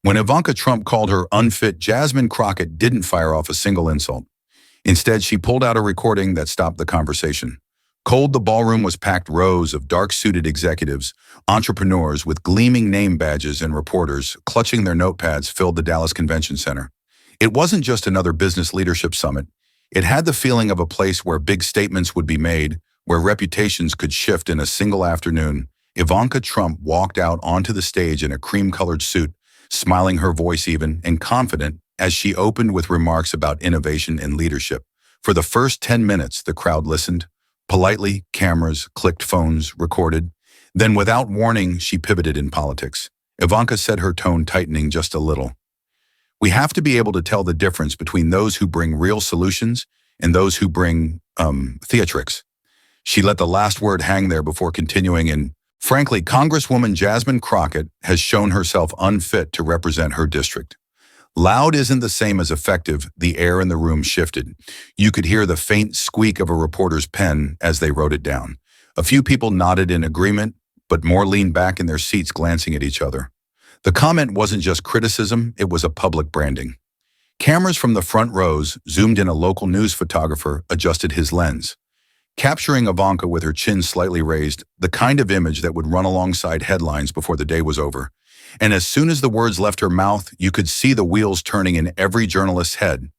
When Ivanka Trump called her unfit, Jasmine Crockett didn't fire off a single insult. Instead, she pulled out a recording that stopped the conversation. Cold, the ballroom was packed rows of dark-suited executives, entrepreneurs with gleaming name badges, and reporters clutching their notepads filled the Dallas Convention Center. It wasn't just another business leadership summit. It had the feeling of a place where big statements would be made, where reputations could shift in a single afternoon. Ivanka Trump walked out onto the stage in a cream-colored suit, smiling, her voice even and confident, as she opened with remarks about innovation and leadership. For the first 10 minutes, the crowd listened. Politely, cameras, clicked phones, recorded. Then, without warning, she pivoted in politics. Ivanka said, her tone tightening just a little. We have to be able to tell the difference between those who bring real solutions and those who bring, theatrics. She let the last word hang there before continuing in, frankly, Congresswoman Jasmine Crockett has shown herself unfit to represent her district. Loud isn't the same as effective. The air in the room shifted. You could hear the faint squeak of a reporter's pen as they wrote it down. A few people nodded in agreement, but more leaned back in their seats glancing at each other. The comment wasn't just criticism, it was a public branding. Cameras from the front rows zoomed in. A local news photographer adjusted his lens, capturing Ivanka with her chin slightly raised, the kind of image that would run alongside headlines before the day was over. And as soon as the words left her mouth, you could see the wheels turning in every journalist's head.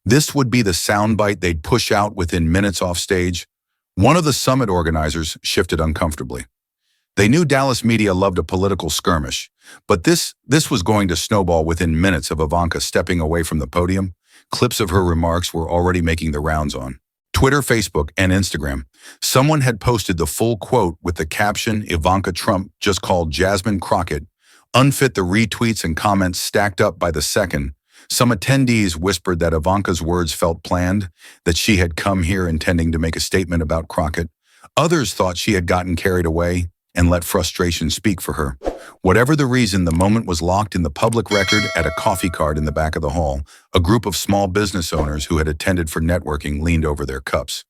This would be the soundbite they'd push out within minutes off stage. One of the summit organizers shifted uncomfortably. They knew Dallas media loved a political skirmish, but this was going to snowball within minutes of Ivanka stepping away from the podium. Clips of her remarks were already making the rounds on Twitter, Facebook, and Instagram. Someone had posted the full quote with the caption, Ivanka Trump just called Jasmine Crockett unfit. The retweets and comments stacked up by the second. Some attendees whispered that Ivanka's words felt planned, that she had come here intending to make a statement about Crockett. Others thought she had gotten carried away and let frustration speak for her. Whatever the reason, the moment was locked in the public record. At a coffee cart in the back of the hall, a group of small business owners who had attended for networking leaned over their cups.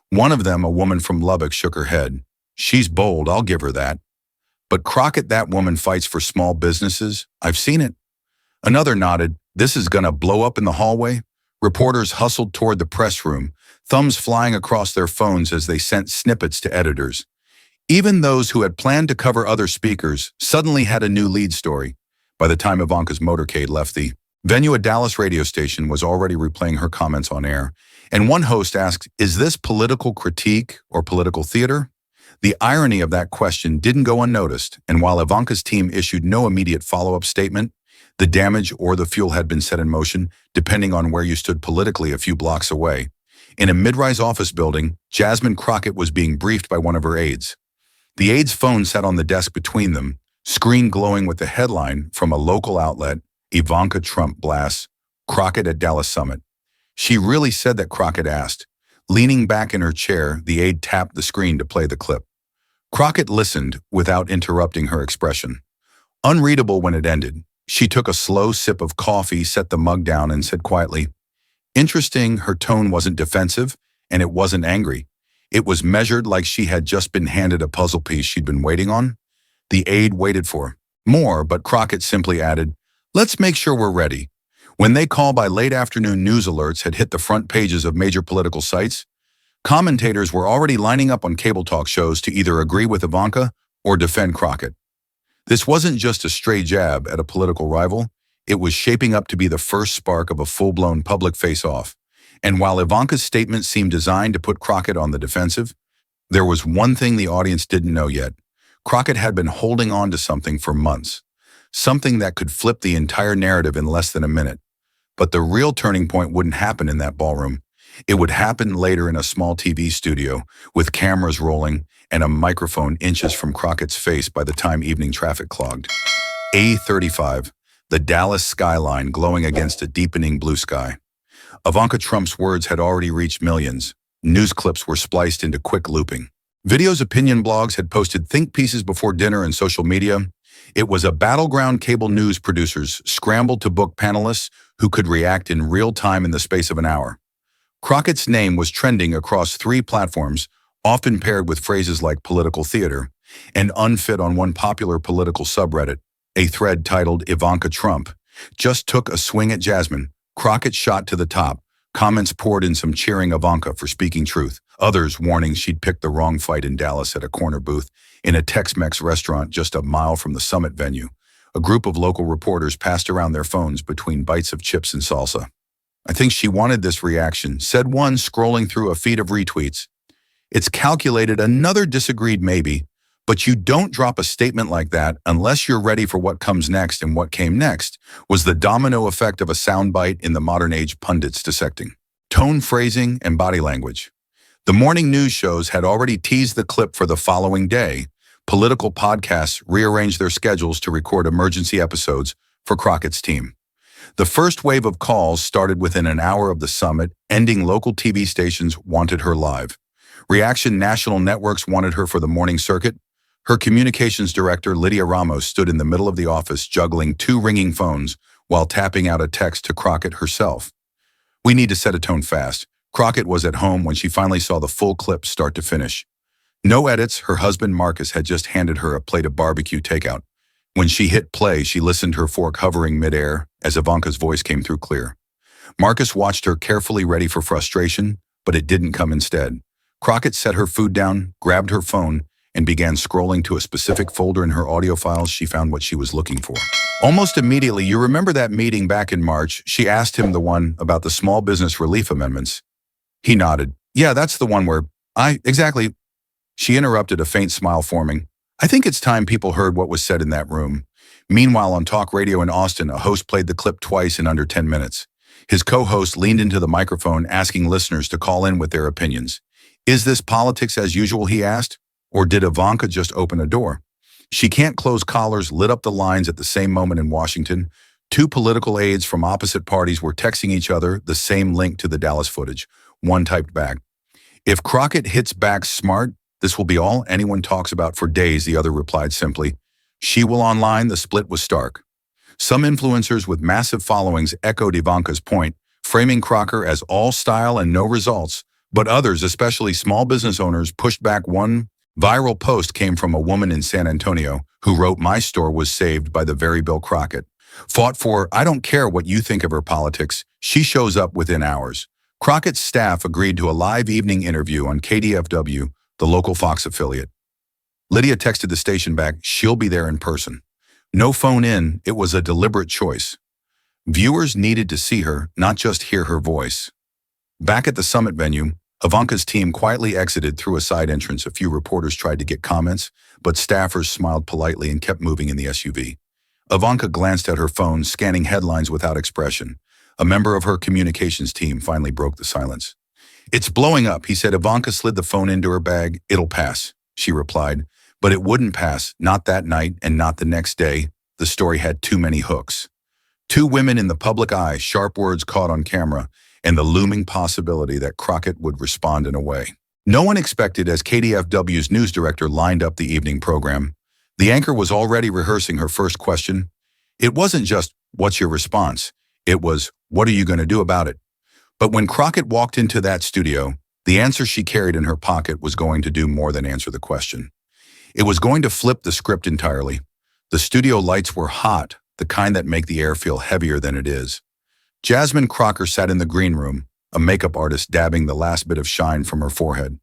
One of them, a woman from Lubbock, shook her head. She's bold, I'll give her that. But Crockett, that woman fights for small businesses. I've seen it. Another nodded. This is gonna blow up in the hallway. Reporters hustled toward the press room, thumbs flying across their phones as they sent snippets to editors. Even those who had planned to cover other speakers suddenly had a new lead story. By the time Ivanka's motorcade left the venue, a Dallas radio station was already replaying her comments on air, and one host asked, is this political critique or political theater? The irony of that question didn't go unnoticed, and while Ivanka's team issued no immediate follow-up statement, the damage or the fuel had been set in motion, depending on where you stood politically a few blocks away. In a mid-rise office building, Jasmine Crockett was being briefed by one of her aides. The aide's phone sat on the desk between them, screen glowing with the headline from a local outlet, Ivanka Trump blasts Crockett at Dallas Summit. She really said that, Crockett asked. Leaning back in her chair, the aide tapped the screen to play the clip. Crockett listened without interrupting her expression. Unreadable when it ended, she took a slow sip of coffee, set the mug down, and said quietly, interesting. Her tone wasn't defensive, and it wasn't angry. It was measured, like she had just been handed a puzzle piece she'd been waiting on. The aide waited for more, but Crockett simply added, let's make sure we're ready. When they call by late afternoon, news alerts had hit the front pages of major political sites. Commentators were already lining up on cable talk shows to either agree with Ivanka or defend Crockett. This wasn't just a stray jab at a political rival. It was shaping up to be the first spark of a full-blown public face-off. And while Ivanka's statement seemed designed to put Crockett on the defensive, there was one thing the audience didn't know yet. Crockett had been holding on to something for months, something that could flip the entire narrative in less than a minute. But the real turning point wouldn't happen in that ballroom. It would happen later in a small TV studio, with cameras rolling and a microphone inches from Crockett's face by the time evening traffic clogged. A35, the Dallas skyline glowing against a deepening blue sky. Ivanka Trump's words had already reached millions. News clips were spliced into quick looping. Videos, opinion blogs had posted think pieces before dinner, and social media. It was a battleground. Cable news producers scrambled to book panelists who could react in real time in the space of an hour. Crockett's name was trending across 3 platforms, often paired with phrases like political theater and unfit on one popular political subreddit. A thread titled Ivanka Trump just took a swing at Jasmine. Crockett shot to the top. Comments poured in, some cheering Ivanka for speaking truth. Others warning she'd picked the wrong fight in Dallas at a corner booth in a Tex-Mex restaurant just a mile from the summit venue. A group of local reporters passed around their phones between bites of chips and salsa. "I think she wanted this reaction," said one, scrolling through a feed of retweets. "It's calculated," another disagreed. "Maybe. But you don't drop a statement like that unless you're ready for what comes next," and what came next was the domino effect of a soundbite in the modern age pundits dissecting. Tone, phrasing, and body language. The morning news shows had already teased the clip for the following day. Political podcasts rearranged their schedules to record emergency episodes for Crockett's team. The first wave of calls started within an hour of the summit, ending. Local TV stations wanted her live. Reaction national networks wanted her for the morning circuit. Her communications director, Lydia Ramos, stood in the middle of the office juggling two ringing phones while tapping out a text to Crockett herself. "We need to set a tone fast." Crockett was at home when she finally saw the full clip start to finish. No edits. Her husband, Marcus, had just handed her a plate of barbecue takeout. When she hit play, she listened, her fork hovering midair as Ivanka's voice came through clear. Marcus watched her carefully, ready for frustration, but it didn't come. Instead, Crockett set her food down, grabbed her phone, and began scrolling to a specific folder in her audio files. She found what she was looking for. Almost immediately. "You remember that meeting back in March?" she asked him, "the one about the small business relief amendments?" He nodded. "Yeah, that's the one where exactly." She interrupted, a faint smile forming. "I think it's time people heard what was said in that room." Meanwhile, on talk radio in Austin, a host played the clip twice in under 10 minutes. His co-host leaned into the microphone, asking listeners to call in with their opinions. "Is this politics as usual?" he asked. "Or did Ivanka just open a door?" "She can't close collars" lit up the lines at the same moment in Washington. Two political aides from opposite parties were texting each other the same link to the Dallas footage. One typed back, "If Crockett hits back smart, this will be all anyone talks about for days." The other replied simply, "She will." Online, the split was stark. Some influencers with massive followings echoed Ivanka's point, framing Crocker as all style and no results, but others, especially small business owners, pushed back. One viral post came from a woman in San Antonio who wrote, "My store was saved by the very Bill Crockett fought for. I don't care what you think of her politics. She shows up within hours." Crockett's staff agreed to a live evening interview on KDFW, the local Fox affiliate. Lydia texted the station back, "She'll be there in person." No phone in. It was a deliberate choice. Viewers needed to see her, not just hear her voice. Back at the summit venue, Ivanka's team quietly exited through a side entrance. A few reporters tried to get comments, but staffers smiled politely and kept moving in the SUV. Ivanka glanced at her phone, scanning headlines without expression. A member of her communications team finally broke the silence. "It's blowing up," he said. Ivanka slid the phone into her bag. "It'll pass," she replied. But it wouldn't pass, not that night and not the next day. The story had too many hooks. Two women in the public eye, sharp words caught on camera, and the looming possibility that Crockett would respond in a way no one expected. As KDFW's news director lined up the evening program, the anchor was already rehearsing her first question. It wasn't just, "What's your response?" It was, "What are you going to do about it?" But when Crockett walked into that studio, the answer she carried in her pocket was going to do more than answer the question. It was going to flip the script entirely. The studio lights were hot, the kind that make the air feel heavier than it is. Jasmine Crockett sat in the green room, a makeup artist dabbing the last bit of shine from her forehead.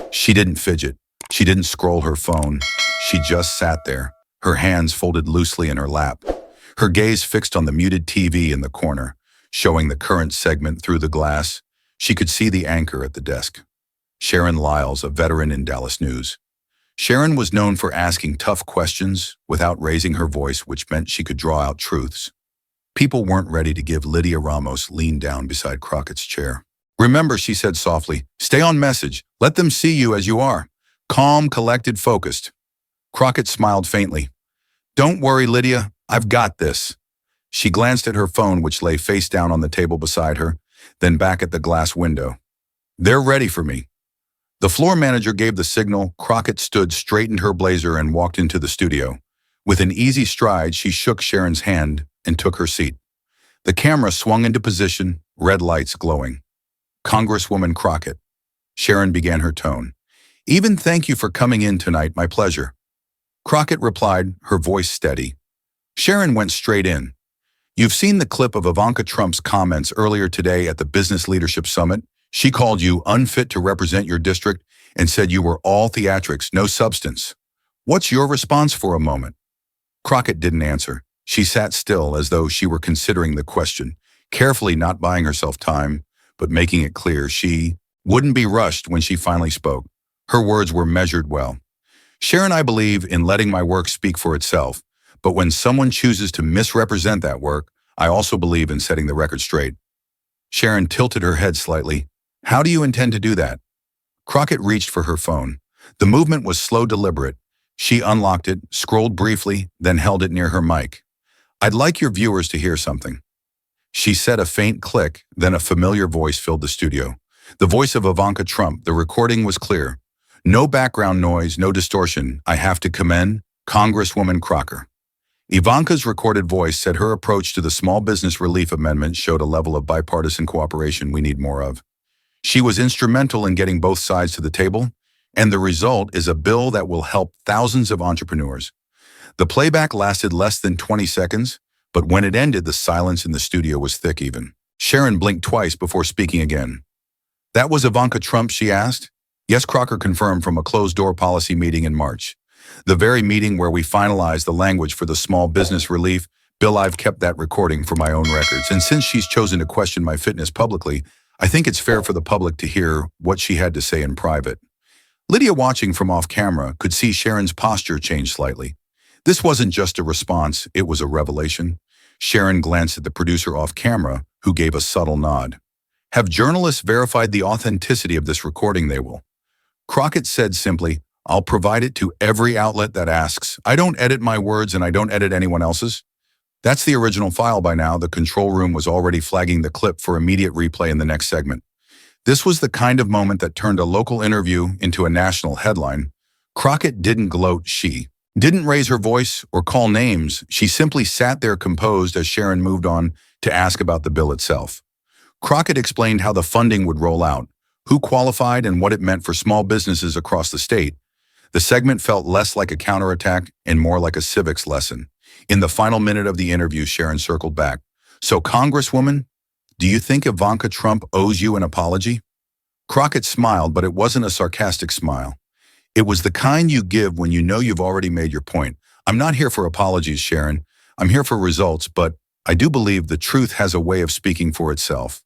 She didn't fidget. She didn't scroll her phone. She just sat there, her hands folded loosely in her lap, her gaze fixed on the muted TV in the corner, showing the current segment through the glass. She could see the anchor at the desk. Sharon Lyles, a veteran in Dallas news. Sharon was known for asking tough questions without raising her voice, which meant she could draw out truths. People weren't ready to give. Lydia Ramos leaned down beside Crockett's chair. "Remember," she said softly, "stay on message. Let them see you as you are. Calm, collected, focused." Crockett smiled faintly. "Don't worry, Lydia. I've got this." She glanced at her phone, which lay face down on the table beside her, then back at the glass window. "They're ready for me." The floor manager gave the signal. Crockett stood, straightened her blazer, and walked into the studio. With an easy stride, she shook Sharon's hand and took her seat. The camera swung into position, red lights glowing. "Congresswoman Crockett." Sharon began her tone. "Even thank you for coming in tonight. My pleasure." Crockett replied, her voice steady. Sharon went straight in. You've seen the clip of Ivanka Trump's comments earlier today at the Business Leadership Summit. She called you unfit to represent your district and said you were all theatrics, no substance. What's your response for a moment? Crockett didn't answer. She sat still as though she were considering the question, carefully not buying herself time, but making it clear she wouldn't be rushed when she finally spoke. Her words were measured well. Sharon, I believe in letting my work speak for itself, but when someone chooses to misrepresent that work, I also believe in setting the record straight. Sharon tilted her head slightly. How do you intend to do that? Crockett reached for her phone. The movement was slow, deliberate. She unlocked it, scrolled briefly, then held it near her mic. I'd like your viewers to hear something. She said a faint click, then a familiar voice filled the studio. The voice of Ivanka Trump. The recording was clear. No background noise, no distortion. I have to commend Congresswoman Crocker. Ivanka's recorded voice said her approach to the Small Business Relief Amendment showed a level of bipartisan cooperation we need more of. She was instrumental in getting both sides to the table, and the result is a bill that will help thousands of entrepreneurs. The playback lasted less than 20 seconds, but when it ended, the silence in the studio was thick even. Sharon blinked twice before speaking again. That was Ivanka Trump, she asked. Yes, Crocker confirmed from a closed-door policy meeting in March. The very meeting where we finalized the language for the small business relief bill. I've kept that recording for my own records, and since she's chosen to question my fitness publicly, I think it's fair for the public to hear what she had to say in private. Lydia, watching from off camera, could see Sharon's posture change slightly. This wasn't just a response, it was a revelation. Sharon glanced at the producer off camera, who gave a subtle nod. Have journalists verified the authenticity of this recording? They will. Crockett said simply, I'll provide it to every outlet that asks. I don't edit my words and I don't edit anyone else's. That's the original file by now. The control room was already flagging the clip for immediate replay in the next segment. This was the kind of moment that turned a local interview into a national headline. Crockett didn't gloat. She didn't raise her voice or call names. She simply sat there composed as Sharon moved on to ask about the bill itself. Crockett explained how the funding would roll out, who qualified, and what it meant for small businesses across the state. The segment felt less like a counterattack and more like a civics lesson. In the final minute of the interview, Sharon circled back. So, Congresswoman, do you think Ivanka Trump owes you an apology? Crockett smiled, but it wasn't a sarcastic smile. It was the kind you give when you know you've already made your point. I'm not here for apologies, Sharon. I'm here for results, but I do believe the truth has a way of speaking for itself.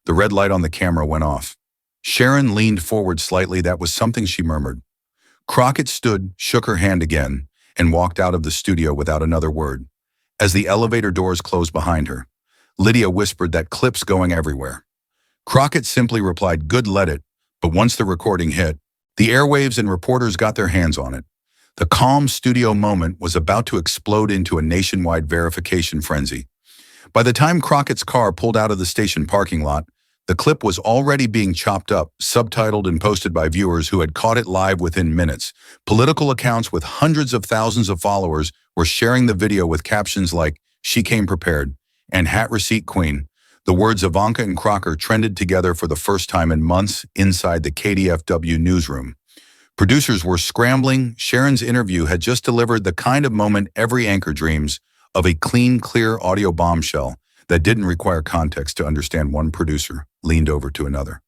The red light on the camera went off. Sharon leaned forward slightly. That was something she murmured. Crockett stood, shook her hand again, and walked out of the studio without another word. As the elevator doors closed behind her, Lydia whispered, that clip's going everywhere. Crockett simply replied, good, let it. But once the recording hit, the airwaves and reporters got their hands on it. The calm studio moment was about to explode into a nationwide verification frenzy. By the time Crockett's car pulled out of the station parking lot, the clip was already being chopped up, subtitled, and posted by viewers who had caught it live within minutes. Political accounts with hundreds of thousands of followers were sharing the video with captions like, she came prepared, and hat receipt queen. The words Ivanka and Crocker trended together for the first time in months inside the KDFW newsroom. Producers were scrambling. Sharon's interview had just delivered the kind of moment every anchor dreams of, a clean, clear audio bombshell that didn't require context to understand. One producer leaned over to another.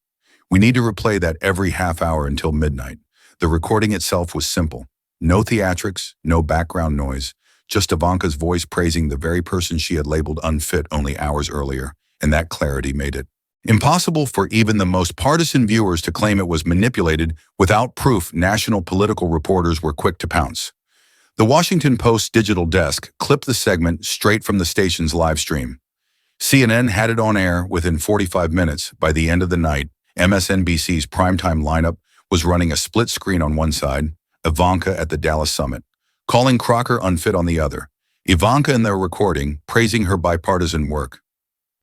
We need to replay that every half hour until midnight. The recording itself was simple. No theatrics, no background noise, just Ivanka's voice praising the very person she had labeled unfit only hours earlier, and that clarity made it impossible for even the most partisan viewers to claim it was manipulated. Without proof, national political reporters were quick to pounce. The Washington Post's digital desk clipped the segment straight from the station's live stream. CNN had it on air within 45 minutes. By the end of the night, MSNBC's primetime lineup was running a split screen on one side, Ivanka at the Dallas summit, calling Crocker unfit on the other. Ivanka in their recording praising her bipartisan work.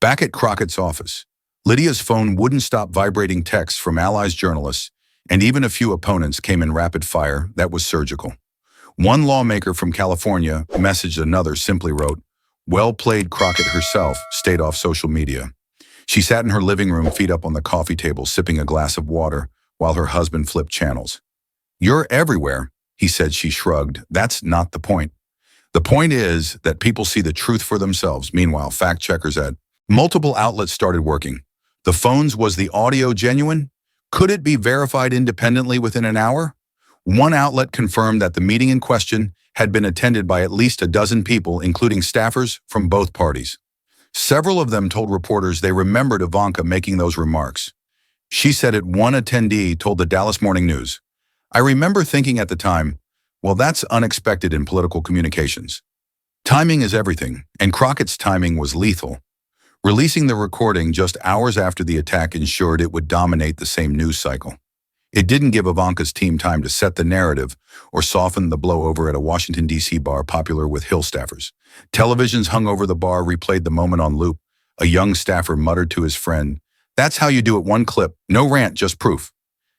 Back at Crockett's office, Lydia's phone wouldn't stop vibrating. Texts from allies, journalists, and even a few opponents came in rapid fire. That was surgical. One lawmaker from California messaged another, simply wrote, well played. Crockett herself stayed off social media. She sat in her living room, feet up on the coffee table, sipping a glass of water while her husband flipped channels. You're everywhere, he said. She shrugged. That's not the point. The point is that people see the truth for themselves. Meanwhile, fact checkers at multiple outlets started working. The phones, was the audio genuine? Could it be verified independently within an hour? One outlet confirmed that the meeting in question had been attended by at least a dozen people, including staffers from both parties. Several of them told reporters they remembered Ivanka making those remarks. She said it. One attendee told the Dallas Morning News, "I remember thinking at the time, well, that's unexpected in political communications. Timing is everything, and Crockett's timing was lethal. Releasing the recording just hours after the attack ensured it would dominate the same news cycle. It didn't give Ivanka's team time to set the narrative or soften the blow over at a Washington, D.C. bar popular with Hill staffers. Televisions hung over the bar replayed the moment on loop. A young staffer muttered to his friend, "That's how you do it, one clip. No rant, just proof."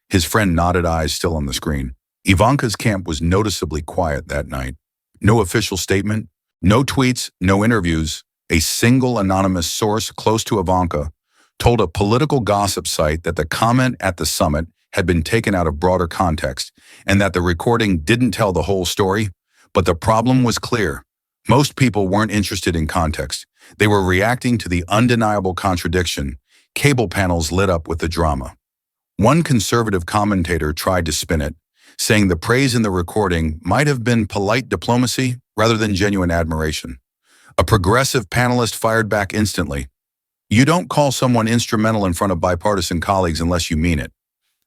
His friend nodded, eyes still on the screen. Ivanka's camp was noticeably quiet that night. No official statement, no tweets, no interviews. A single anonymous source close to Ivanka told a political gossip site that the comment at the summit had been taken out of broader context and that the recording didn't tell the whole story. But the problem was clear. Most people weren't interested in context. They were reacting to the undeniable contradiction. Cable panels lit up with the drama. One conservative commentator tried to spin it, saying the praise in the recording might have been polite diplomacy rather than genuine admiration. A progressive panelist fired back instantly. "You don't call someone instrumental in front of bipartisan colleagues unless you mean it.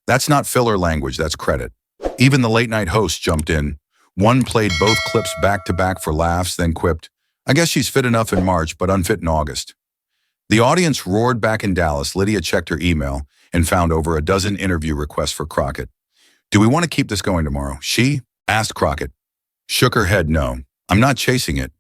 That's not filler language, that's credit." Even the late-night host jumped in. One played both clips back-to-back for laughs, then quipped, "I guess she's fit enough in March, but unfit in August." The audience roared back in Dallas. Lydia checked her email and found over a dozen interview requests for Crockett. "Do we want to keep this going tomorrow?" she asked. Crockett shook her head. "No, I'm not chasing it.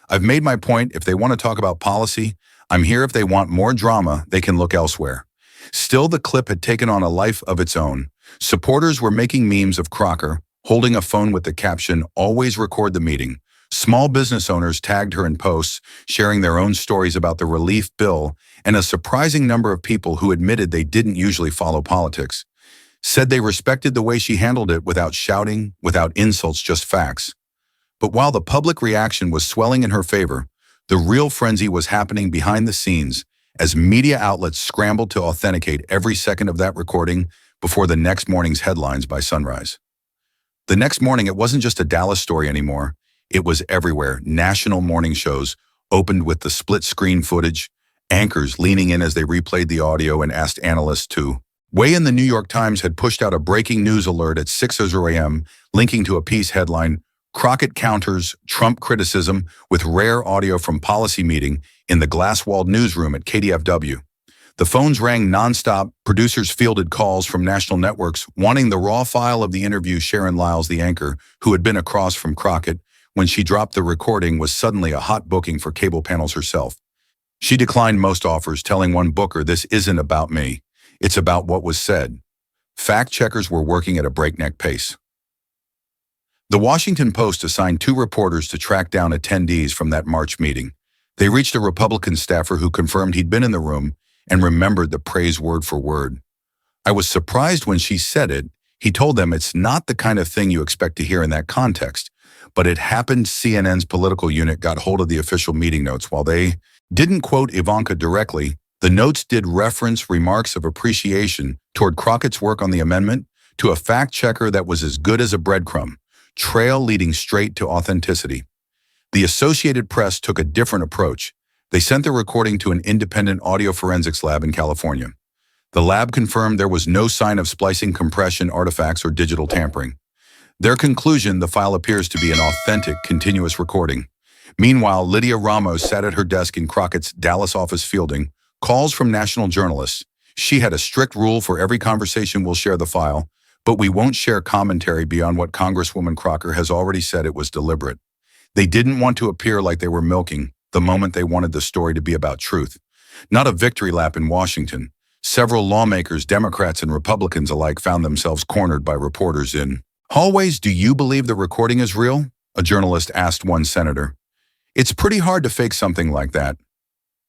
I've made my point. If they want to talk about policy, I'm here. If they want more drama, they can look elsewhere." Still, the clip had taken on a life of its own. Supporters were making memes of Crocker, holding a phone with the caption, "Always record the meeting." Small business owners tagged her in posts, sharing their own stories about the relief bill, and a surprising number of people who admitted they didn't usually follow politics said they respected the way she handled it, without shouting, without insults, just facts. But while the public reaction was swelling in her favor, the real frenzy was happening behind the scenes as media outlets scrambled to authenticate every second of that recording before the next morning's headlines by sunrise. The next morning, it wasn't just a Dallas story anymore. It was everywhere. National morning shows opened with the split-screen footage, anchors leaning in as they replayed the audio and asked analysts to weigh in. The New York Times had pushed out a breaking news alert at 6:00 a.m., linking to a piece headline, "Crockett counters Trump criticism with rare audio from policy meeting in the glass-walled newsroom at KDFW." The phones rang nonstop. Producers fielded calls from national networks wanting the raw file of the interview. Sharon Lyles, the anchor, who had been across from Crockett when she dropped the recording, was suddenly a hot booking for cable panels herself. She declined most offers, telling one booker, "This isn't about me. It's about what was said." Fact checkers were working at a breakneck pace. The Washington Post assigned 2 reporters to track down attendees from that March meeting. They reached a Republican staffer who confirmed he'd been in the room and remembered the praise word for word. "I was surprised when she said it." He told them it's not the kind of thing you expect to hear in that context, but it happened. CNN's political unit got hold of the official meeting notes. While they didn't quote Ivanka directly, the notes did reference remarks of appreciation toward Crockett's work on the amendment to a fact checker that was as good as a breadcrumb trail leading straight to authenticity. The Associated Press took a different approach. They sent the recording to an independent audio forensics lab in California. The lab confirmed there was no sign of splicing, compression, artifacts, or digital tampering. Their conclusion: the file appears to be an authentic, continuous recording. Meanwhile, Lydia Ramos sat at her desk in Crockett's Dallas office fielding calls from national journalists. She had a strict rule: for every conversation we'll share the file, but we won't share commentary beyond what Congresswoman Crocker has already said. It was deliberate. They didn't want to appear like they were milking the moment. They wanted the story to be about truth, not a victory lap in Washington. Several lawmakers, Democrats and Republicans alike, found themselves cornered by reporters in hallways. "Do you believe the recording is real?" a journalist asked one senator. "It's pretty hard to fake something like that."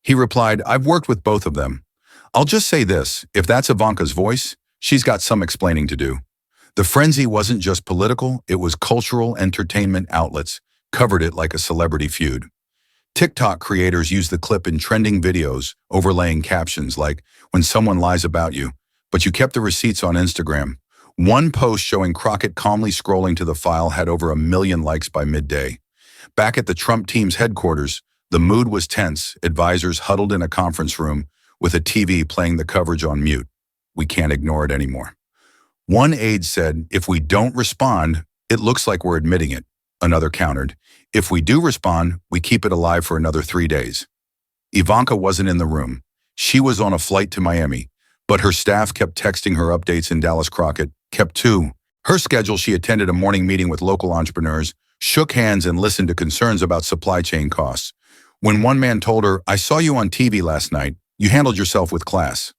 He replied, "I've worked with both of them. I'll just say this, if that's Ivanka's voice, she's got some explaining to do." The frenzy wasn't just political, it was cultural. Entertainment outlets, covered it like a celebrity feud. TikTok creators use the clip in trending videos, overlaying captions like, "When someone lies about you, but you kept the receipts on Instagram." One post showing Crockett calmly scrolling to the file had over 1 million likes by midday. Back at the Trump team's headquarters, the mood was tense, advisors huddled in a conference room with a TV playing the coverage on mute. "We can't ignore it anymore." One aide said, "If we don't respond, it looks like we're admitting it." Another countered, "If we do respond, we keep it alive for another 3 days." Ivanka wasn't in the room. She was on a flight to Miami, but her staff kept texting her updates in Dallas. Crockett kept too. Her schedule, she attended a morning meeting with local entrepreneurs, shook hands and listened to concerns about supply chain costs. When one man told her, "I saw you on TV last night. You handled yourself with class."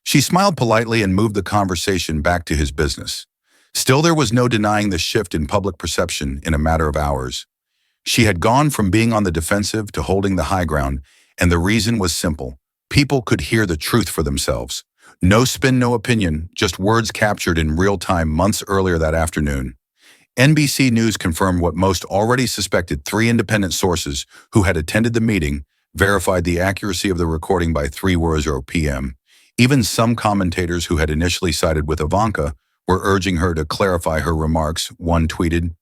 She smiled politely and moved the conversation back to his business. Still, there was no denying the shift in public perception in a matter of hours. She had gone from being on the defensive to holding the high ground, and the reason was simple. People could hear the truth for themselves. No spin, no opinion, just words captured in real time months earlier that afternoon. NBC News confirmed what most already suspected. 3 independent sources who had attended the meeting verified the accuracy of the recording by 3:00 p.m. Even some commentators who had initially sided with Ivanka were urging her to clarify her remarks. One tweeted,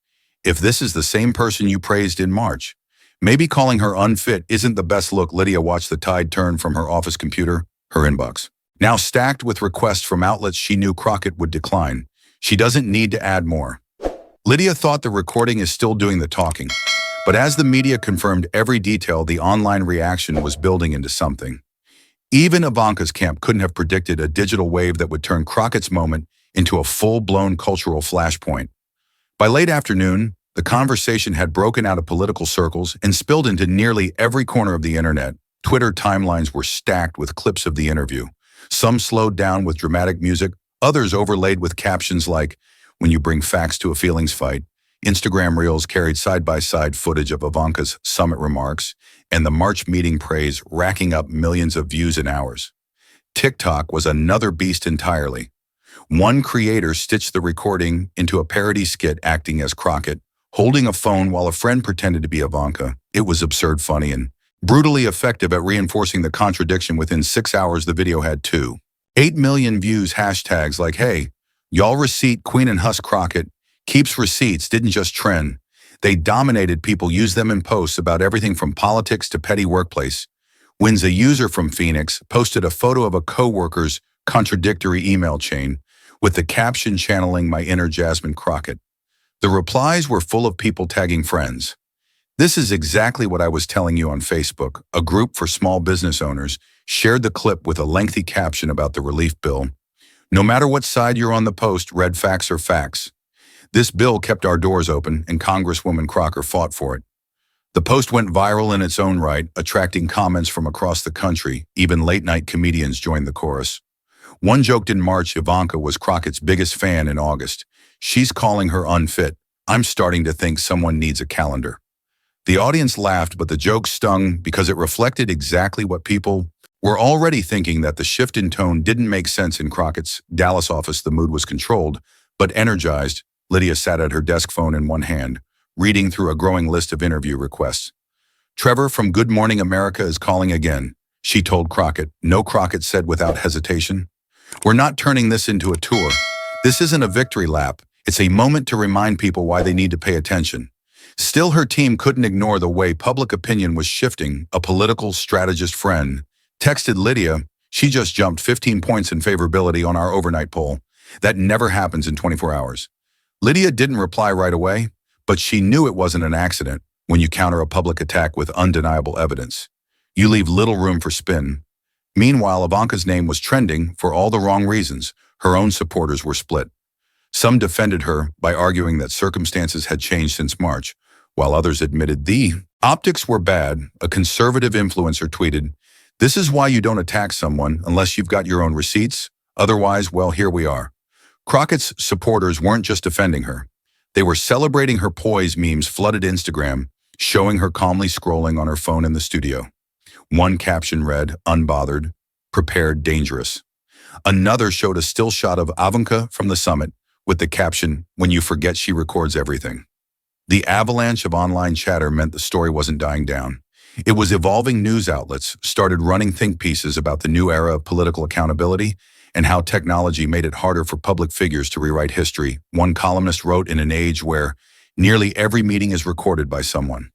"If this is the same person you praised in March, maybe calling her unfit isn't the best look." Lydia watched the tide turn from her office computer, her inbox now stacked with requests from outlets she knew Crockett would decline. She doesn't need to add more. Lydia thought the recording is still doing the talking, but as the media confirmed every detail, the online reaction was building into something. Even Ivanka's camp couldn't have predicted a digital wave that would turn Crockett's moment into a full-blown cultural flashpoint. By late afternoon, the conversation had broken out of political circles and spilled into nearly every corner of the internet. Twitter timelines were stacked with clips of the interview. Some slowed down with dramatic music, others overlaid with captions like, "When you bring facts to a feelings fight." Instagram reels carried side-by-side footage of Ivanka's summit remarks and the March meeting praise, racking up millions of views in hours. TikTok was another beast entirely. One creator stitched the recording into a parody skit acting as Crockett, holding a phone while a friend pretended to be Ivanka. It was absurd funny and brutally effective at reinforcing the contradiction. Within 6 hours, the video had 2.8 million views. Hashtags like, "Hey, y'all receipt Queen and Huss Crockett keeps receipts" didn't just trend. They dominated. People used them in posts about everything from politics to petty workplace wins. A user from Phoenix posted a photo of a co-worker's contradictory email chain with the caption channeling "my inner Jasmine Crockett." The replies were full of people tagging friends. "This is exactly what I was telling you on Facebook." A group for small business owners shared the clip with a lengthy caption about the relief bill. "No matter what side you're on the post, red facts are facts. This bill kept our doors open, and Congresswoman Crocker fought for it." The post went viral in its own right, attracting comments from across the country. Even late-night comedians joined the chorus. One joked in March Ivanka was Crockett's biggest fan. In August, "She's calling her unfit. I'm starting to think someone needs a calendar." The audience laughed, but the joke stung because it reflected exactly what people were already thinking, that the shift in tone didn't make sense. In Crockett's Dallas office, the mood was controlled, but energized. Lydia sat at her desk, phone in one hand, reading through a growing list of interview requests. "Trevor from Good Morning America is calling again," she told Crockett. "No," Crockett said without hesitation. "We're not turning this into a tour. This isn't a victory lap. It's a moment to remind people why they need to pay attention." Still, her team couldn't ignore the way public opinion was shifting. A political strategist friend texted Lydia, "She just jumped 15 points in favorability on our overnight poll. That never happens in 24 hours. Lydia didn't reply right away, but she knew it wasn't an accident. When you counter a public attack with undeniable evidence, you leave little room for spin. Meanwhile, Ivanka's name was trending for all the wrong reasons. Her own supporters were split. Some defended her by arguing that circumstances had changed since March, while others admitted the optics were bad. A conservative influencer tweeted, "This is why you don't attack someone unless you've got your own receipts. Otherwise, well, here we are." Crockett's supporters weren't just defending her. They were celebrating her poise. Memes flooded Instagram, showing her calmly scrolling on her phone in the studio. One caption read, "Unbothered, prepared, dangerous." Another showed a still shot of Ivanka from the summit with the caption, "When you forget she records everything." The avalanche of online chatter meant the story wasn't dying down. It was evolving. News outlets started running think pieces about the new era of political accountability and how technology made it harder for public figures to rewrite history. One columnist wrote, in an age where nearly every meeting is recorded by someone,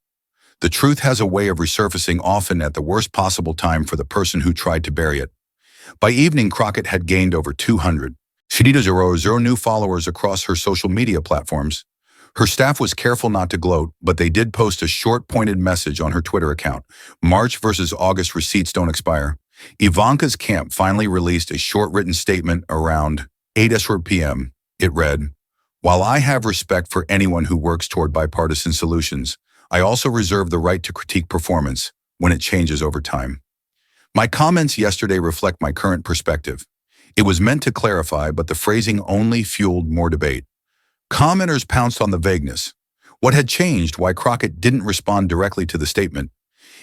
the truth has a way of resurfacing, often at the worst possible time for the person who tried to bury it. By evening, Crockett had gained over 200 new followers across her social media platforms. Her staff was careful not to gloat, but they did post a short, pointed message on her Twitter account. March versus August receipts don't expire. Ivanka's camp finally released a short written statement around 8 p.m. It read, "While I have respect for anyone who works toward bipartisan solutions, I also reserve the right to critique performance when it changes over time. My comments yesterday reflect my current perspective. It was meant to clarify, but the phrasing only fueled more debate." Commenters pounced on the vagueness. What had changed? Why Crockett didn't respond directly to the statement?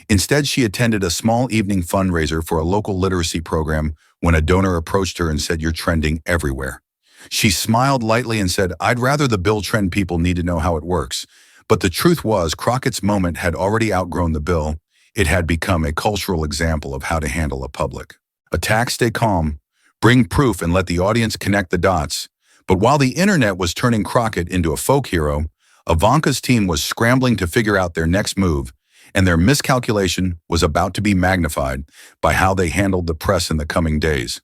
Instead, she attended a small evening fundraiser for a local literacy program when a donor approached her and said, "You're trending everywhere." She smiled lightly and said, "I'd rather the bill trend. People need to know how it works." But the truth was, Crockett's moment had already outgrown the bill. It had become a cultural example of how to handle a public attack. Stay calm, bring proof, and let the audience connect the dots. But while the internet was turning Crockett into a folk hero, Ivanka's team was scrambling to figure out their next move, and their miscalculation was about to be magnified by how they handled the press in the coming days.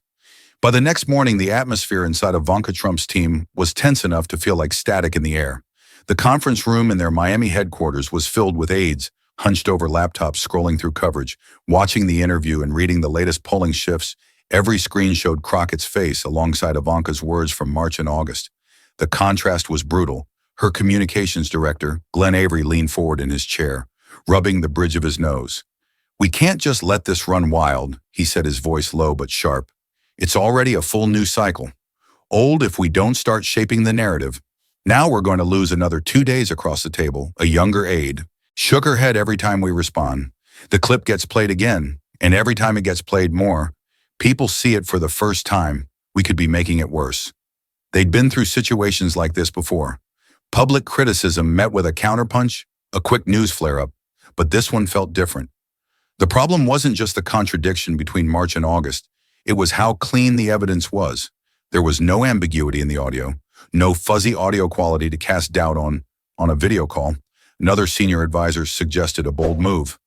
By the next morning, the atmosphere inside Ivanka Trump's team was tense enough to feel like static in the air. The conference room in their Miami headquarters was filled with aides, hunched over laptops, scrolling through coverage, watching the interview and reading the latest polling shifts. Every screen showed Crockett's face alongside Ivanka's words from March and August. The contrast was brutal. Her communications director, Glenn Avery, leaned forward in his chair, rubbing the bridge of his nose. "We can't just let this run wild," he said, his voice low but sharp. "It's already a full news cycle. Old if we don't start shaping the narrative. Now we're going to lose another 2 days." Across the table, a younger aide shook her head. "Every time we respond, the clip gets played again, and every time it gets played more, people see it for the first time. We could be making it worse." They'd been through situations like this before. Public criticism met with a counterpunch, a quick news flare-up, but this one felt different. The problem wasn't just the contradiction between March and August. It was how clean the evidence was. There was no ambiguity in the audio, no fuzzy audio quality to cast doubt on a video call. Another senior advisor suggested a bold move.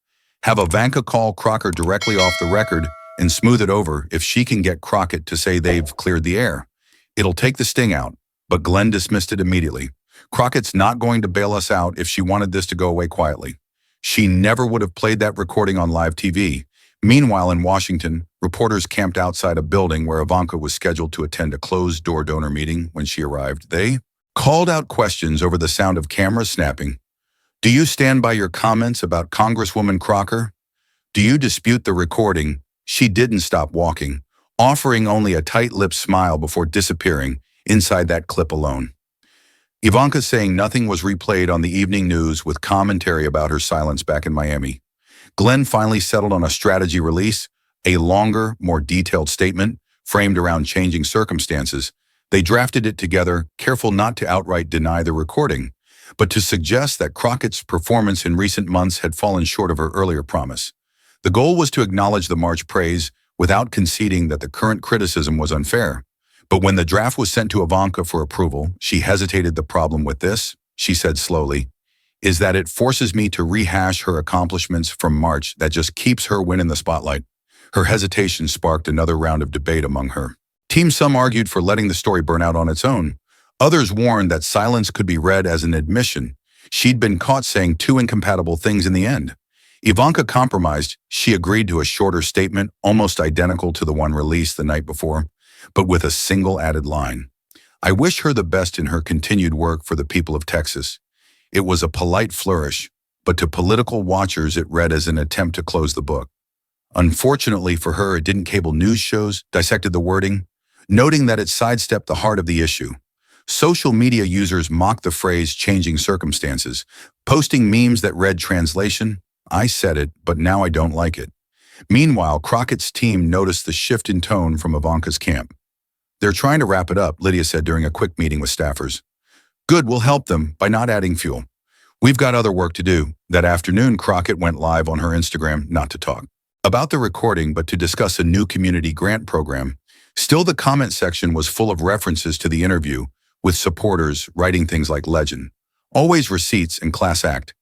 Have Ivanka call Crockett directly off the record and smooth it over. If she can get Crockett to say they've cleared the air, it'll take the sting out. But Glenn dismissed it immediately. Crockett's not going to bail us out. If she wanted this to go away quietly, she never would have played that recording on live TV. Meanwhile, in Washington, reporters camped outside a building where Ivanka was scheduled to attend a closed-door donor meeting. When she arrived, they called out questions over the sound of cameras snapping. "Do you stand by your comments about Congresswoman Crocker? Do you dispute the recording?" She didn't stop walking, offering only a tight-lipped smile before disappearing inside that clip alone. Ivanka saying nothing was replayed on the evening news with commentary about her silence back in Miami. Glenn finally settled on a strategy release, a longer, more detailed statement framed around changing circumstances. They drafted it together, careful not to outright deny the recording, but to suggest that Crockett's performance in recent months had fallen short of her earlier promise. The goal was to acknowledge the March praise without conceding that the current criticism was unfair. But when the draft was sent to Ivanka for approval, she hesitated. "The problem with this," she said slowly, "is that it forces me to rehash her accomplishments from March. That just keeps her win in the spotlight." Her hesitation sparked another round of debate among her team. Some argued for letting the story burn out on its own. Others warned that silence could be read as an admission. She'd been caught saying two incompatible things in the end. Ivanka compromised. She agreed to a shorter statement, almost identical to the one released the night before, but with a single added line. "I wish her the best in her continued work for the people of Texas." It was a polite flourish, but to political watchers it read as an attempt to close the book. Unfortunately for her, it didn't. Cable news shows dissected the wording, noting that it sidestepped the heart of the issue. Social media users mocked the phrase "changing circumstances," posting memes that read, translation, "I said it, but now I don't like it." Meanwhile, Crockett's team noticed the shift in tone from Ivanka's camp. "They're trying to wrap it up," Lydia said during a quick meeting with staffers. "Good, we'll help them by not adding fuel. We've got other work to do. That afternoon, Crockett went live on her Instagram, not to talk about the recording, but to discuss a new community grant program. Still, the comment section was full of references to the interview, with supporters writing things like legend, always receipts, and class act.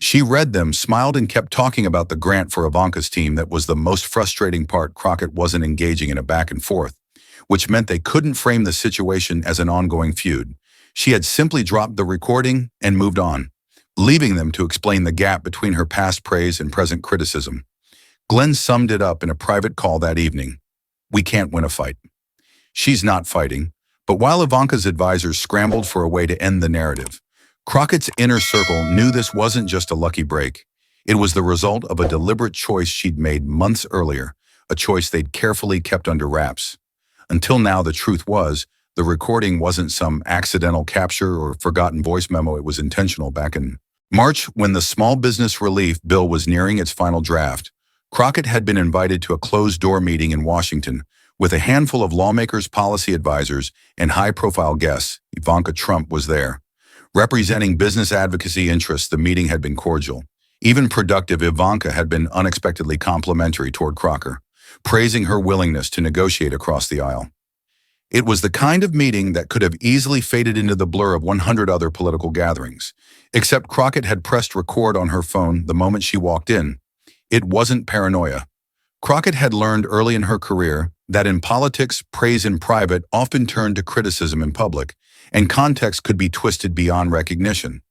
She read them, smiled, and kept talking about the grant for Ivanka's team. That was the most frustrating part. Crockett wasn't engaging in a back and forth, which meant they couldn't frame the situation as an ongoing feud. She had simply dropped the recording and moved on, leaving them to explain the gap between her past praise and present criticism. Glenn summed it up in a private call that evening. We can't win a fight. She's not fighting. But while Ivanka's advisors scrambled for a way to end the narrative, Crockett's inner circle knew this wasn't just a lucky break. It was the result of a deliberate choice she'd made months earlier, a choice they'd carefully kept under wraps. Until now, the truth was, the recording wasn't some accidental capture or forgotten voice memo. It was intentional. Back in March, when the small business relief bill was nearing its final draft, Crockett had been invited to a closed-door meeting in Washington with a handful of lawmakers, policy advisors, and high-profile guests. Ivanka Trump was there. Representing business advocacy interests, the meeting had been cordial, even productive. Ivanka had been unexpectedly complimentary toward Crocker, praising her willingness to negotiate across the aisle. It was the kind of meeting that could have easily faded into the blur of 100 other political gatherings, except Crockett had pressed record on her phone the moment she walked in. It wasn't paranoia. Crockett had learned early in her career that in politics, praise in private often turned to criticism in public, and context could be twisted beyond recognition.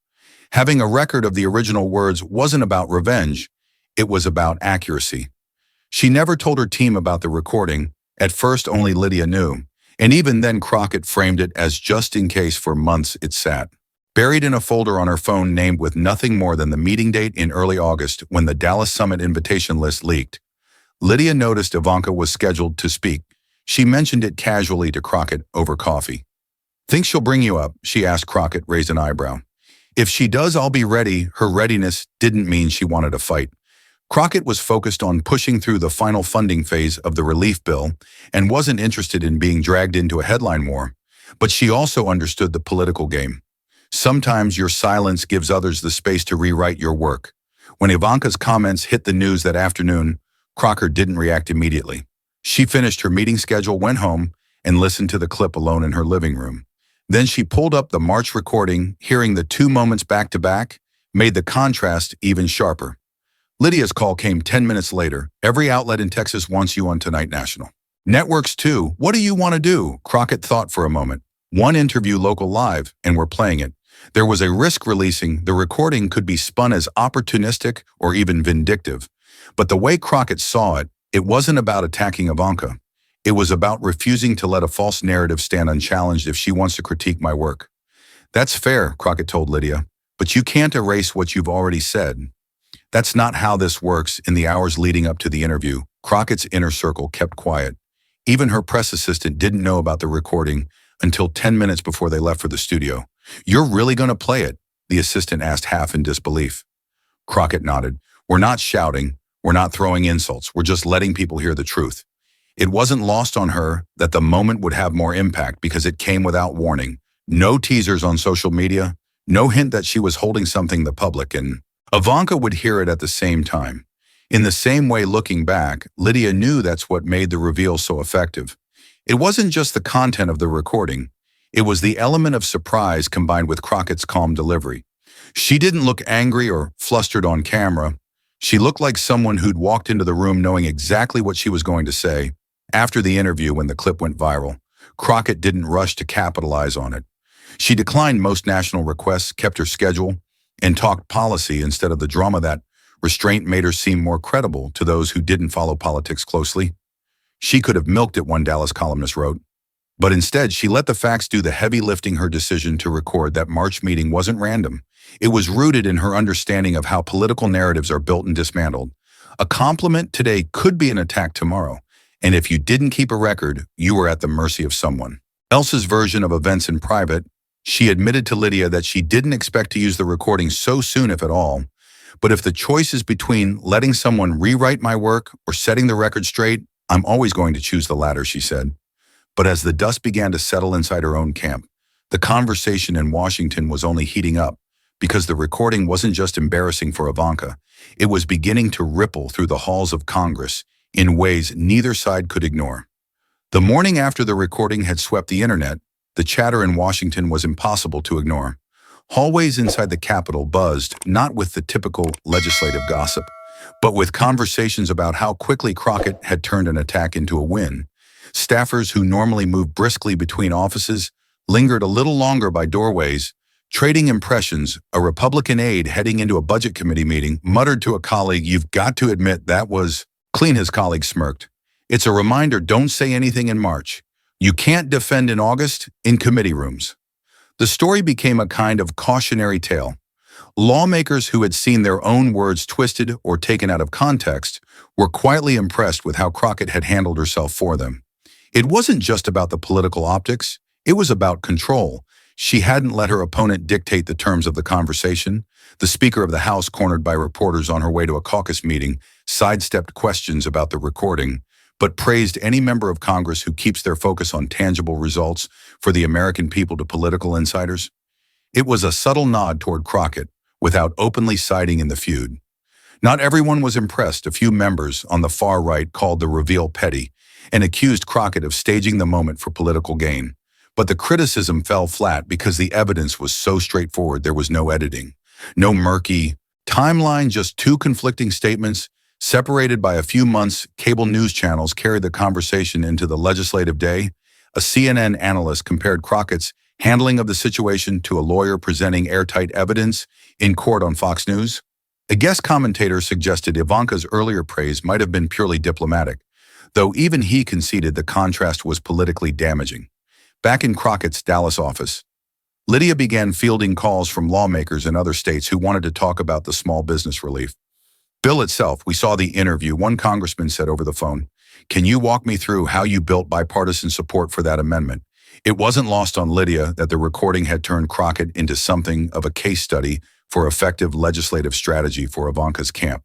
Having a record of the original words wasn't about revenge, it was about accuracy. She never told her team about the recording. At first, only Lydia knew, and even then Crockett framed it as just in case. For months it sat, buried in a folder on her phone, named with nothing more than the meeting date in early August. When the Dallas Summit invitation list leaked, Lydia noticed Ivanka was scheduled to speak. She mentioned it casually to Crockett over coffee. Think she'll bring you up? She asked. Crockett raised an eyebrow. If she does, I'll be ready. Her readiness didn't mean she wanted a fight. Crockett was focused on pushing through the final funding phase of the relief bill and wasn't interested in being dragged into a headline war. But she also understood the political game. Sometimes your silence gives others the space to rewrite your work. When Ivanka's comments hit the news that afternoon, Crockett didn't react immediately. She finished her meeting schedule, went home, and listened to the clip alone in her living room. Then she pulled up the March recording. Hearing the two moments back to back made the contrast even sharper. Lydia's call came 10 minutes later. Every outlet in Texas wants you on tonight. National networks too. What do you want to do? Crockett thought for a moment. One interview, local live, and we're playing it. There was a risk releasing the recording could be spun as opportunistic or even vindictive. But the way Crockett saw it, it wasn't about attacking Ivanka. It was about refusing to let a false narrative stand unchallenged. If she wants to critique my work, that's fair, Crockett told Lydia, but you can't erase what you've already said. That's not how this works. In the hours leading up to the interview, Crockett's inner circle kept quiet. Even her press assistant didn't know about the recording until 10 minutes before they left for the studio. You're really going to play it? The assistant asked, half in disbelief. Crockett nodded. We're not shouting. We're not throwing insults. We're just letting people hear the truth. It wasn't lost on her that the moment would have more impact because it came without warning. No teasers on social media, no hint that she was holding something the public and Ivanka would hear it at the same time. In the same way, looking back, Lydia knew that's what made the reveal so effective. It wasn't just the content of the recording. It was the element of surprise combined with Crockett's calm delivery. She didn't look angry or flustered on camera. She looked like someone who'd walked into the room knowing exactly what she was going to say. After the interview, when the clip went viral, Crockett didn't rush to capitalize on it. She declined most national requests, kept her schedule, and talked policy instead of the drama. That restraint made her seem more credible to those who didn't follow politics closely. She could have milked it, one Dallas columnist wrote. But instead, she let the facts do the heavy lifting. Her decision to record that March meeting wasn't random. It was rooted in her understanding of how political narratives are built and dismantled. A compliment today could be an attack tomorrow. And if you didn't keep a record, you were at the mercy of someone else's version of events in private. She admitted to Lydia that she didn't expect to use the recording so soon, if at all. But if the choice is between letting someone rewrite my work or setting the record straight, I'm always going to choose the latter, she said. But as the dust began to settle inside her own camp, the conversation in Washington was only heating up. because the recording wasn't just embarrassing for Ivanka, it was beginning to ripple through the halls of Congress in ways neither side could ignore. The morning after the recording had swept the internet, the chatter in Washington was impossible to ignore. Hallways inside the Capitol buzzed, not with the typical legislative gossip, but with conversations about how quickly Crockett had turned an attack into a win. Staffers who normally moved briskly between offices lingered a little longer by doorways, trading impressions. A Republican aide heading into a budget committee meeting muttered to a colleague, "You've got to admit that was clean." His colleague smirked. "It's a reminder, don't say anything in March. You can't defend in August in committee rooms." The story became a kind of cautionary tale. Lawmakers who had seen their own words twisted or taken out of context were quietly impressed with how Crockett had handled herself for them. It wasn't just about the political optics, it was about control. She hadn't let her opponent dictate the terms of the conversation. The Speaker of the House, cornered by reporters on her way to a caucus meeting, sidestepped questions about the recording, but praised any member of Congress who keeps their focus on tangible results for the American people to political insiders. It was a subtle nod toward Crockett, without openly siding in the feud. Not everyone was impressed. A few members on the far right called the reveal petty and accused Crockett of staging the moment for political gain. But the criticism fell flat because the evidence was so straightforward. There was no editing, no murky timeline, just two conflicting statements separated by a few months. Cable news channels carried the conversation into the legislative day. A CNN analyst compared Crockett's handling of the situation to a lawyer presenting airtight evidence in court on Fox News. A guest commentator suggested Ivanka's earlier praise might have been purely diplomatic, though even he conceded the contrast was politically damaging. Back in Crockett's Dallas office, Lydia began fielding calls from lawmakers in other states who wanted to talk about the small business relief bill itself. "We saw the interview," one congressman said over the phone. "Can you walk me through how you built bipartisan support for that amendment?" It wasn't lost on Lydia that the recording had turned Crockett into something of a case study for effective legislative strategy for Ivanka's camp.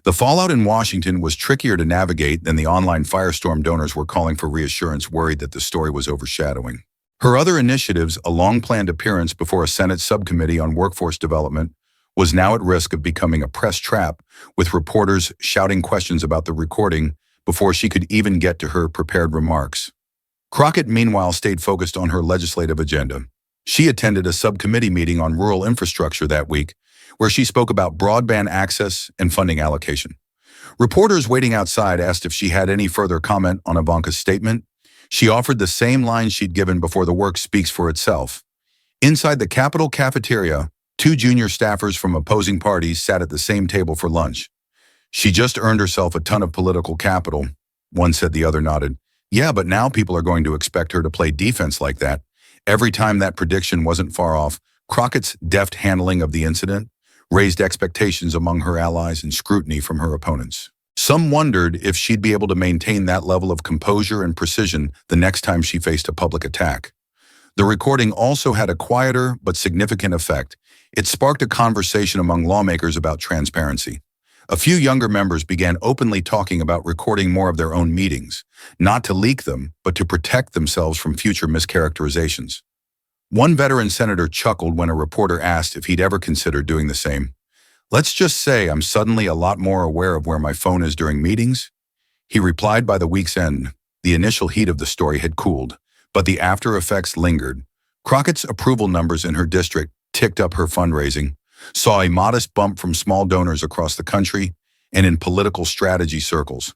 The fallout in Washington was trickier to navigate than the online firestorm. Donors were calling for reassurance, worried that the story was overshadowing her other initiatives. A long-planned appearance before a Senate subcommittee on workforce development was now at risk of becoming a press trap, with reporters shouting questions about the recording before she could even get to her prepared remarks. Crockett, meanwhile, stayed focused on her legislative agenda. She attended a subcommittee meeting on rural infrastructure that week, where she spoke about broadband access and funding allocation. Reporters waiting outside asked if she had any further comment on Ivanka's statement. She offered the same line she'd given before. The work speaks for itself. Inside the Capitol cafeteria, two junior staffers from opposing parties sat at the same table for lunch. "She just earned herself a ton of political capital," one said. The other nodded. "Yeah, but now people are going to expect her to play defense like that." Every time that prediction wasn't far off. Crockett's deft handling of the incident raised expectations among her allies and scrutiny from her opponents. Some wondered if she'd be able to maintain that level of composure and precision the next time she faced a public attack. The recording also had a quieter but significant effect. It sparked a conversation among lawmakers about transparency. A few younger members began openly talking about recording more of their own meetings, not to leak them, but to protect themselves from future mischaracterizations. One veteran senator chuckled when a reporter asked if he'd ever considered doing the same. "Let's just say I'm suddenly a lot more aware of where my phone is during meetings." He replied by the week's end. The initial heat of the story had cooled, but the after effects lingered. Crockett's approval numbers in her district ticked up. Her fundraising saw a modest bump from small donors across the country and in political strategy circles.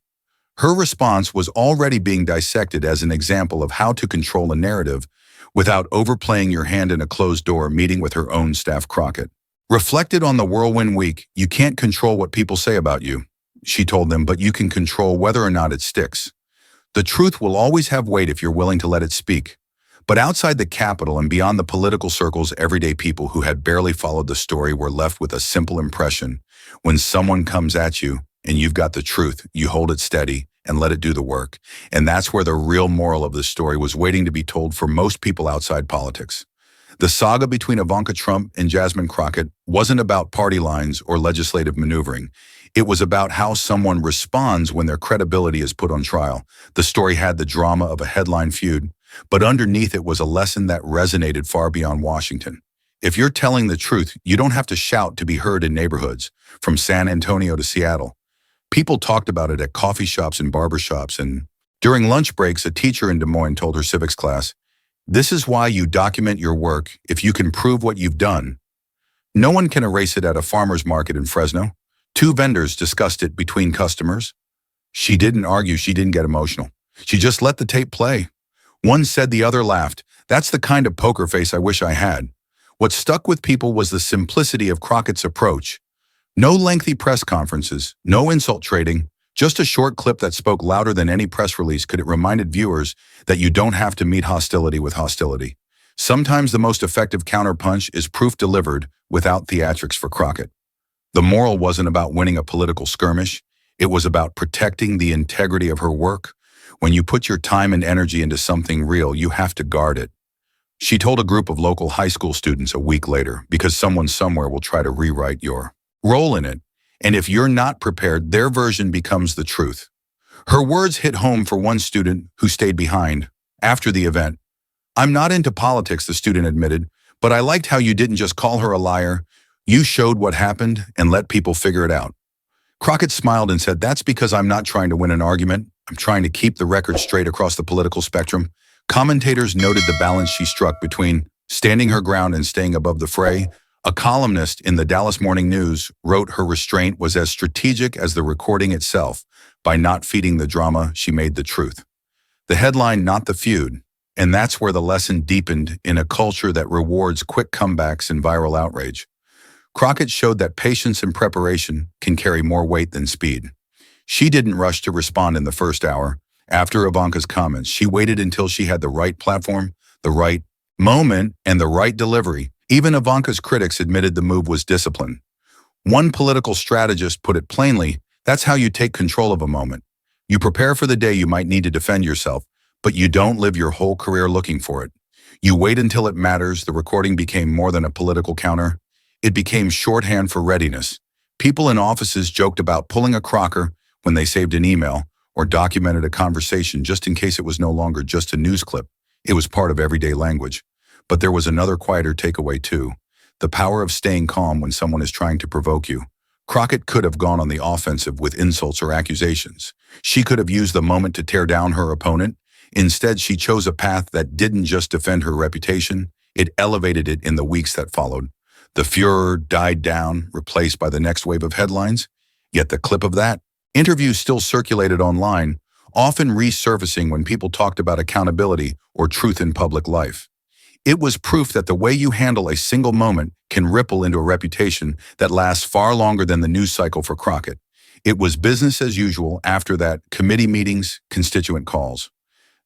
Her response was already being dissected as an example of how to control a narrative without overplaying your hand in a closed-door meeting with her own staff. Crockett reflected on the whirlwind week. "You can't control what people say about you," she told them, "but you can control whether or not it sticks. The truth will always have weight if you're willing to let it speak." But outside the Capitol and beyond the political circles, everyday people who had barely followed the story were left with a simple impression. When someone comes at you and you've got the truth, you hold it steady and let it do the work. And that's where the real moral of the story was waiting to be told for most people outside politics. The saga between Ivanka Trump and Jasmine Crockett wasn't about party lines or legislative maneuvering. It was about how someone responds when their credibility is put on trial. The story had the drama of a headline feud, but underneath it was a lesson that resonated far beyond Washington. If you're telling the truth, you don't have to shout to be heard in neighborhoods, from San Antonio to Seattle. People talked about it at coffee shops and barbershops, and during lunch breaks, a teacher in Des Moines told her civics class, "This is why you document your work if you can prove what you've done." No one can erase it at a farmer's market in Fresno. Two vendors discussed it between customers. She didn't argue, she didn't get emotional. She just let the tape play. One said, the other laughed. That's the kind of poker face I wish I had. What stuck with people was the simplicity of Crockett's approach. No lengthy press conferences, no insult trading, just a short clip that spoke louder than any press release could. It reminded viewers that you don't have to meet hostility with hostility. Sometimes the most effective counterpunch is proof delivered without theatrics for Crockett. The moral wasn't about winning a political skirmish. It was about protecting the integrity of her work. When you put your time and energy into something real, you have to guard it. She told a group of local high school students a week later, because someone somewhere will try to rewrite your role in it. And if you're not prepared, their version becomes the truth. Her words hit home for one student who stayed behind. After the event, "I'm not into politics," the student admitted, "but I liked how you didn't just call her a liar. You showed what happened and let people figure it out." Crockett smiled and said, "That's because I'm not trying to win an argument. I'm trying to keep the record straight across the political spectrum." Commentators noted the balance she struck between standing her ground and staying above the fray. A columnist in the Dallas Morning News wrote her restraint was as strategic as the recording itself. By not feeding the drama, she made the truth. The headline, not the feud. And that's where the lesson deepened in a culture that rewards quick comebacks and viral outrage. Crockett showed that patience and preparation can carry more weight than speed. She didn't rush to respond in the first hour. After Ivanka's comments, she waited until she had the right platform, the right moment, and the right delivery. Even Ivanka's critics admitted the move was discipline. One political strategist put it plainly, that's how you take control of a moment. You prepare for the day you might need to defend yourself, but you don't live your whole career looking for it. You wait until it matters. The recording became more than a political counter. It became shorthand for readiness. People in offices joked about pulling a Crocker when they saved an email or documented a conversation just in case it was no longer just a news clip. It was part of everyday language. But there was another quieter takeaway too. The power of staying calm when someone is trying to provoke you. Crockett could have gone on the offensive with insults or accusations. She could have used the moment to tear down her opponent. Instead, she chose a path that didn't just defend her reputation, it elevated it in the weeks that followed. The furor died down, replaced by the next wave of headlines. Yet the clip of that interview still circulated online, often resurfacing when people talked about accountability or truth in public life. It was proof that the way you handle a single moment can ripple into a reputation that lasts far longer than the news cycle for Crockett. It was business as usual after that: committee meetings, constituent calls.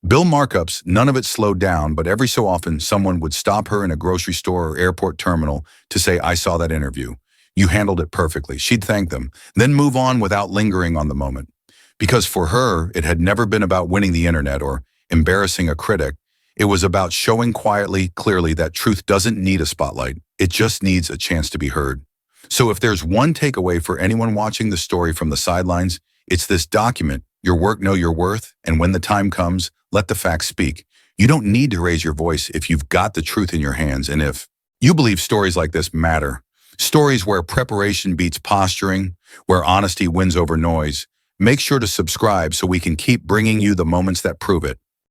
Bill markups, none of it slowed down, but every so often someone would stop her in a grocery store or airport terminal to say, "I saw that interview. You handled it perfectly." She'd thank them, then move on without lingering on the moment. Because for her, it had never been about winning the internet or embarrassing a critic. It was about showing quietly, clearly, that truth doesn't need a spotlight. It just needs a chance to be heard. So if there's one takeaway for anyone watching the story from the sidelines, it's this: document your work, know your worth, and when the time comes, let the facts speak. You don't need to raise your voice if you've got the truth in your hands, and if you believe stories like this matter. Stories where preparation beats posturing, where honesty wins over noise. Make sure to subscribe so we can keep bringing you the moments that prove it.